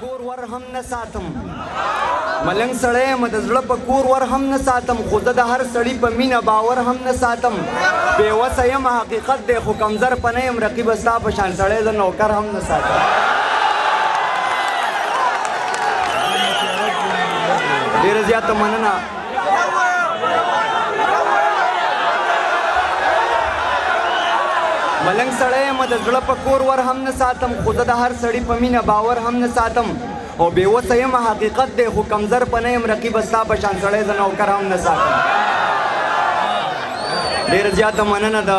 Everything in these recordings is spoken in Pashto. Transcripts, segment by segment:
کور ور هم نه ساتم ملنګ سړی یم د زړه په کور ور هم نه ساتم خو زه د هر سړي په مینه باور هم نه ساتم بېوسه یم حقیقت دی خو کمزر په نه یم رقیبه ستا په شان سړی زه نوکر هم نه ساتم ډېره زیاته مننه ملنګ سړی یم د زړه په کور ور هم نه ساتم خو زه د هر سړي په مینه باور هم نه ساتم او بېوسه یم حقیقت دی خو کمزر په نه یم رقیبه ستا په شان سړی زه نوکر هم نه ساتم ډېره زیاته مننه د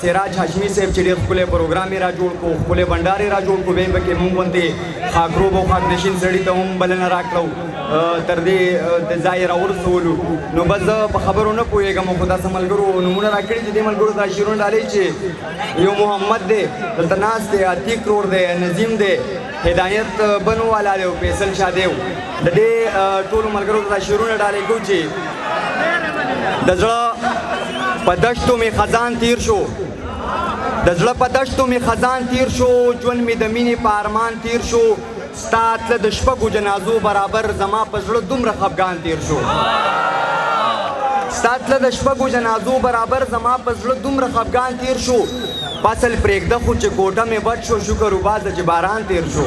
سراج هاشمي صاحب چې ډېر ښکلی پروګرام یې را جوړ کړو ښکلی بنډار یې را جوړ کړو بیا پکې مونږ غوندې خاکروب او خاکنشین سړي ته هم بلنه راکړو تر دې د ځای راورسولو نو بس زه په خبرو نه پوهېږم خو داسې ملګرو نومونه راکړي چې دې ملګرو دا شعرونه ډالۍ چې یو محمد دی دلته ناست دی عتیق رور دی نظیم دی هدایت بنو والا دی او فیصل شاه دی د دې ټولو ملګرو ته دا شعرونه ډالۍ کوو چې د زړه په دشتو مې خزان تیر شو د زړه په دشتو مې خزان تیر شو ژوند مې د مینې په ارمان تیر شو ستا تله د شپږو جنازو برابر زما په زړه دومره خفګان تیر شو ستا تله د شپږو جنازو برابر زما په زړه دومره خفګان تیر شو فصل پرېږده خو چې کوټه مې بد شو شکر وباسه چې باران تیر شو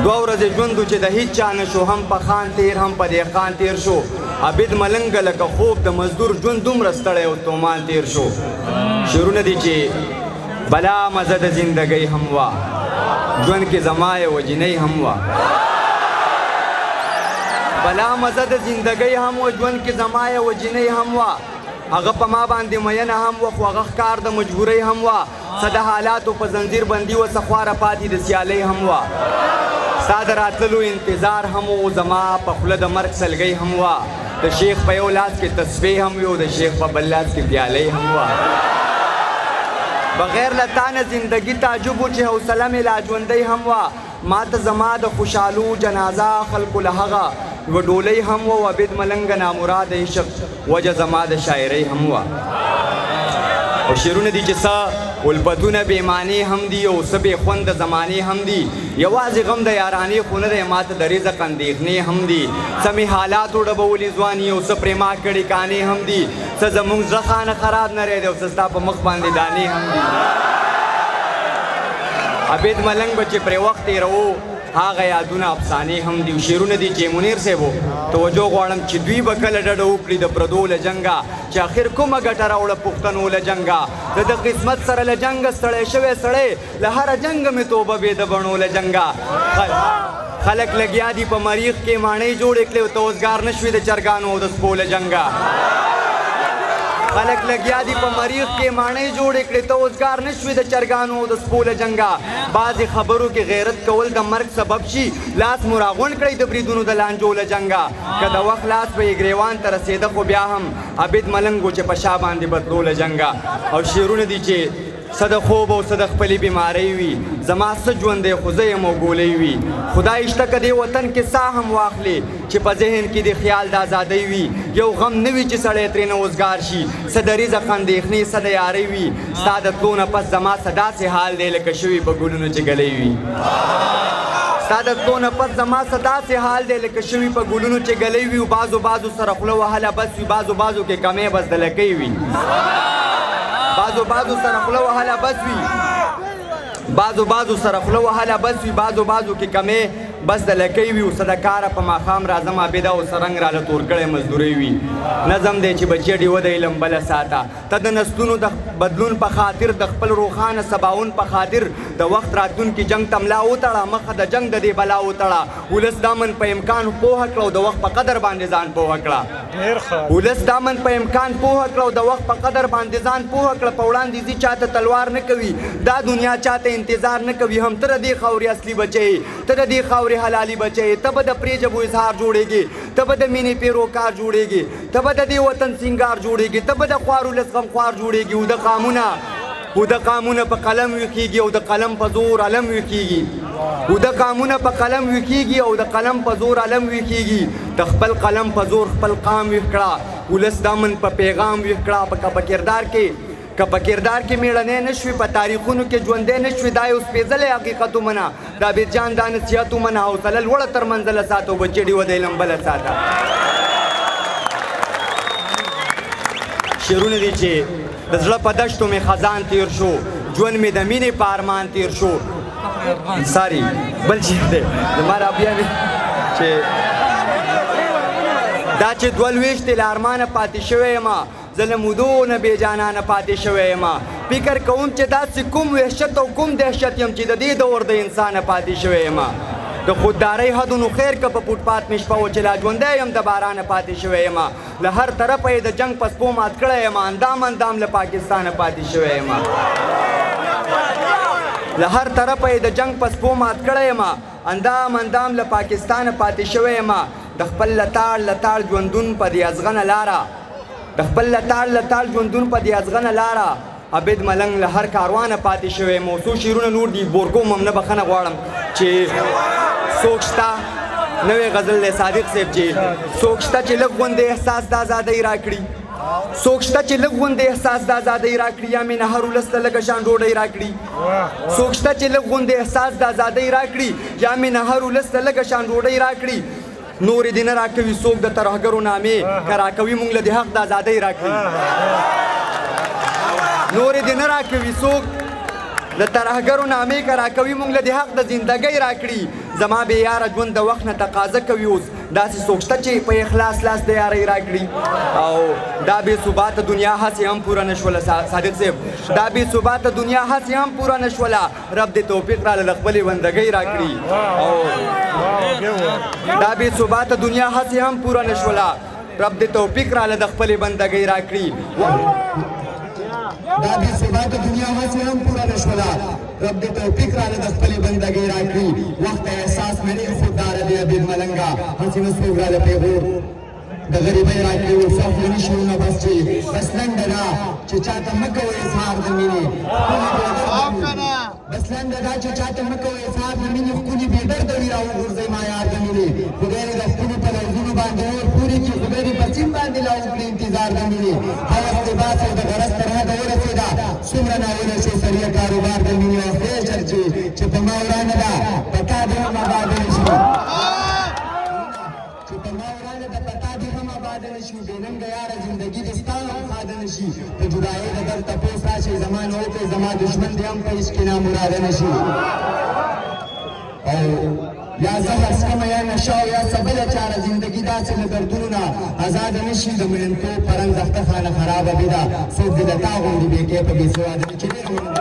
دوه ورځې ژوند چې د هیڅ چا نه شو هم په خان تیر هم په دهقان تیر شو عبید ملنګه لکه خوب د مزدور ژوند دومره ستړی او تومان تیر شو شعرونه دي چې بلا مزه د زندګۍ هم وه ژوند کې زما یې وجینۍ هم وه بلا مزه د زندګۍ هم وه ژوند کې زما یې وجینۍ هم وه هغه په ما باندې مینه هم وه خو هغه ښکار د مجبورۍ هم وه څه د حالاتو په زنځیر بندي وه څه خواره پاتې د سیالۍ هم وه ستا د راتللو انتظار هم و زما په خوله د مرګ سلګۍ هم وه د شیخ په یو لاس کې تسبیح هم وي او د شیخ په بل لاس کې پیالۍ هم وه بغیر له تا نه زندګي تعجب و چې حوصله مې لا ژوندۍ هم وه ما ته زما د خوشحالو جنازه خلکو له هغه یوه ډولۍ هم وه عبید ملنګه نامراد عشق وجه زما د شاعرۍ هم وه او شعرونه دي چې څه الفتونه بې معنې هم دي او څه بې خونده زمانې هم دي یوازې غم د یارانې خو نه دی ماته د رزق اندېښنې هم دي څه مې حالاتو ډبولي ځواني او څه پرې ما کړي کانې هم دي څه زموږ زړه خانه خراب نه رهی دی او څه ستا په مخ باندې دانې هم دي عبید ملنګ به چې پرې وخت تېروو هغه یادونه افسانې هم دي شعرونه دي چې منیر صاحب توجه غواړم چې دوی به کله ډډه وکړي د پردو له جنګه چې آخر کومه ګټه راوړه پښتنو له جنګه زه د قسمت سره له جنګه ستړی شوی سړی له هره جنګه مې توبه بې د بڼو له جنګه خلک لګیا دي په مریخ کې ماڼۍ جوړې کړې او ته اوزګار نه شوې د چرګانو او د سپو له جنګه خلک لګیا دي په مریخ کې ماڼۍ جوړې کړې ته اوزګار نه شوې د چرګانو او د سپو له جنګه بعضې خبرو کې غیرت کول د مرګ سبب شي لاس مو راغونډ کړئ د بریدونو د لانجو له جنګه که د وخت لاس به یې ګریوان ته رسېده خو بیا هم عبید ملنګ و چې په شا باندې بدلو له جنګه او شعرونه دي چې څه د خوب او څه د خپلې بیمارۍ وي زما څه ژوند دی خو زه یم او ګولۍ وي خدای شته که دې وطن کې ساه هم واخلې چې په ذهن کې د خیال د ازادۍ وي یو غم نه وي چې سړی ترېنه اوزګار شي څه د رزق اندېښنې څه د یارۍ وي ستا د تلو نه پس زما څه داسې حال دی لکه شوي په ګلونو چې ګلۍ وي ستا د تلو نه پس زما څه داسې حال دی لکه شوي په ګلونو چې ګلۍ وي بعضو سره خوله وهله بس وي بعضو کې کمې بس د لکۍ وي بعضو سره خوله وهله بس وي بعضو سره خوله وهله بس وي بعضو کې کمې بس د لکۍ وي اوسه د کاره په ماښام راځم عابده او سرنګ راله تور کړی مزدورۍ وي نظم دی چې بچی ډیوه د علم بله ساته ته د نسلونو د بدلون په خاطر د خپل روښانه سباون په خاطر د وخت راتلونکي جنګ ته ملا وتړه مخه د جنګ د دې بلا وتړه ولس دامن په امکان پوهه کړه او د وخت په قدر باندې ځان پوهه کړه ولس دامن په امکان پوهه کړه او د وخت په قدر باندې ځان پوهه کړه په وړاندې ځي چاته تلوار نه کوي دا دنیا چاته انتظار نه کوي هم ته د دې خاورې اصلي بچی ته د دې خاورې حلالي بچی ته به د پرې جبو اظهار جوړېږي ته به د مینې پیروکار جوړېږي ته به د دې وطن سینګار جوړېږي ته به د خوارو لس غمخوار جوړېږي او د قامونه په قلم ویښېږي او د قلم په زور علم ویښېږي او د قامونه په قلم ویښېږي او د قلم په زور علم ویښېږي د خپل قلم په زور خپل قام ویښ کړه ولس دامن په پیغام ویښ کړه په کردار کې که په کردار کې میړنی نه شوي په تاریخونو کې ژوندی نه شوي دا یو سپېڅلی حقیقت ومنه د عبیدجان دا نصیحت ومنه حوصله لوړه تر منزله ساته او بچې ډېوه د علم بله ساته شعرونه دي چې د زړه په دشتو مې خزان تیر شو ژوند مې د مینې په ارمان تیر شو ساري بل شعر دی زما رابعه مې چې دا چې دوه لویشتې له ارمانه پاتې شوی یم زه له مودو نه بېجانانه پاتې شوی یم فکر کوم چې داسې کوم وحشت او کوم دهشت یم چې د دې دور د انسانه پاتې شوی یم د خوددارۍ حدونو خیر که په فوټپات مې شپه و چې لا ژوندی یم د بارانه پاتې شوی یم له هر طرفه یې د جنګ په سپو مات کړی یم اندام له پاکستانه پاتې شوی یم له هر طرفه یې د جنګ په سپو مات کړی یم اندام له پاکستانه پاتې شوی یم د خپل لتاړ ژوندون په دې ازغنه لاره د خپل لتاړ ژوندون په دې ازغنه لاره عبید ملنګ له هر کاروانه پاتې شوی یم او څو شعرونه نور دي بورکوم هم نه بخښنه غواړم چې څوک شته نوی غزل دی صادق صاحب چې څوک شته چې لږ غوندې احساس د ازادۍ راکړي څوک شته چې لږ غوندې احساس د ازادۍ راکړي یا مې نه هر ولس ته لږه شان ډوډۍ راکړي څوک شته چې لږ غوندې احساس د ازادۍ راکړي یا مې نه هر ولس ته لږه شان ډوډۍ راکړي نورې دې نه راکوي څوک د ترهګرو نامې که راکوي موږ له د حق د ازادۍ راکړي نورې دې نه راکوي څوک د ترهګرو نامې که راکوي موږ له د حق د زندګۍ راکړي زما بې یاره ژوند د وخت نه تقاضه کوي اوس داسې څوک شته چې په اخلاص لاس د یارۍ راکړي او دا بې ثباته دنیا هسې هم پوره نه شوله صادق صاحب دا بې ثباته دنیا هسې هم پوره نه شوله رب دې توفیق راله له خپلې بندګۍ راکړي او دا بې ثباته دنیا هسې هم پوره نه شوله رب دې توفیق راله د خپلې بندګۍ راکړي دا بې ثباته دنیا هسې هم پوره نه شوله رب دې توفیق راله د خپلې بندګۍ راکړي وخت احساس مې ډېر خودداره دی عبید ملنګه هسې نه څوک راله پیغور د غریبۍ راکړي وصف نه شي نه بس چې بس لنډه ده چې چاته مه کوئ اظهار د مینې بس لنډه ده چې چاته مه کوئ اظهار د مینې ښکلي بې درده وي راوغورځئ ما یار د مینې خدای دې د ښکلو په لفظونو باندې اور پورې کړي خدای دې په سیم باندې لا وکړي انتظار د مینې هوس د باس او د غرض تر حده ورسېده څومره ناویله شو سریه کاروبار د مینې او خدای چرچې چې په ما ورانه ده په تا دې هم آباده نه شي چې په ما ورانه ده په تا دې هم آباده نه شي بې ننګه یاره زندګي دې ستا هم خاده نه شي په جدایۍ د درد تپوس راشئ زما نه وکړئ زما دشمن دې هم په عشق کې نامراده نه شي او یا زهر څکمه یا نشه او یا څه بله چاره زندګي داسې له دردونو نه ازاده نه شي د میننتوب په رنګ دښته خانه خرابه بې ده څوک دې د تا غوندې بې کیفه بې سواده نه چې ډېر